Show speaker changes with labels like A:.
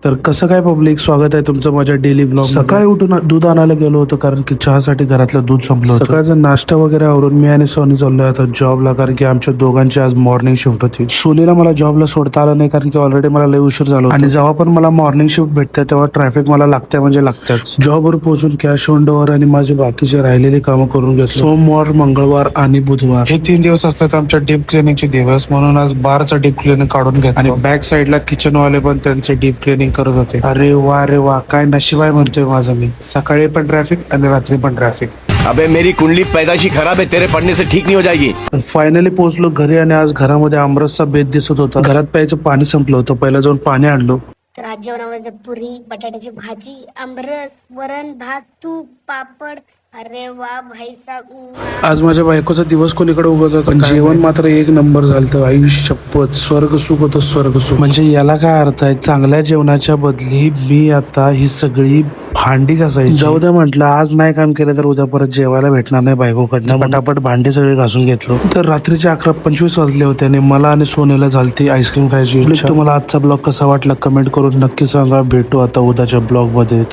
A: तर कसं काय पब्लिक, स्वागत आहे तुमचं माझ्या डेली ब्लॉग. सकाळी उठून दूध आणायला गेलो होतो कारण की चहासाठी घरातलं दूध संपलं होतं. सकाळचा नाश्ता वगैरे आवरून मी आणि सोनी चाललोय आता जॉबला, कारण की आमच्या दोघांची आज मॉर्निंग शिफ्ट होती. सोनीला मला जॉबला सोडता आलं नाही कारण की ऑलरेडी मला लय उशीर झाला आणि जेव्हा पण मला मॉर्निंग शिफ्ट भेटते तेव्हा ट्रॅफिक मला लागते म्हणजे लागतेच. जॉबवर पोहोचून कॅश ऑन डोअर आणि माझे बाकीचे राहिलेली कामं करून घेतली. सोमवार, मंगळवार आणि बुधवार हे 3 दिवस असतात आमच्या डीप क्लिनिंगचे दिवस, म्हणून आज बारचं डीप क्लिनिंग काढून घेतलं आणि बॅक साईडला किचन वाले पण त्यांचे डीप क्लिनिंग करत होते. अरे वा काय नशीब आहे म्हणतोय माझं मी. सकाळी पण ट्रॅफिक आणि रात्री पण ट्रॅफिक.
B: अबे मेरी कुंडली पैदाशी खराब है, तेरे पढ़ने से ठीक नहीं हो जाएगी.
A: फायनली पोहोचलो घरी आणि आज घरामध्ये आमरसचा बेत दिसत होता. घरात प्यायचं पाणी संपलं होतं, पहिला जाऊन पाणी आणलो.
C: तर आज जेवणामध्ये पुरी, बटाट्याची भाजी, आमरस, वरण, भात, तूप, पापड. अरे वा भाई साहब.
A: आज माझ्या बायकोचा दिवस कोणीकडे उगवत होता, पण जेवण मात्र एक नंबर झालं. आई शपथ, स्वर्ग सुख होतं, स्वर्ग सुख. म्हणजे याला काय अर्थ आहे, चांगल्या जेवणाच्या बदली मी आता ही सगळी भांडी घासायची. जाऊ द्या म्हटलं, आज नाही काम केलं तर उद्या परत जेवायला भेटणार नाही बायकोकडनं. पटापट भांडी सगळे घासून घेतलो. तर रात्रीचे 11:25 वाजले होते आणि मला आणि सोनेला झालती आईस्क्रीम खायची इच्छा. तुम्हाला आजचा ब्लॉग कसा वाटला कमेंट करून नक्की सांगा. भेटू आता उद्याच्या ब्लॉग मध्ये.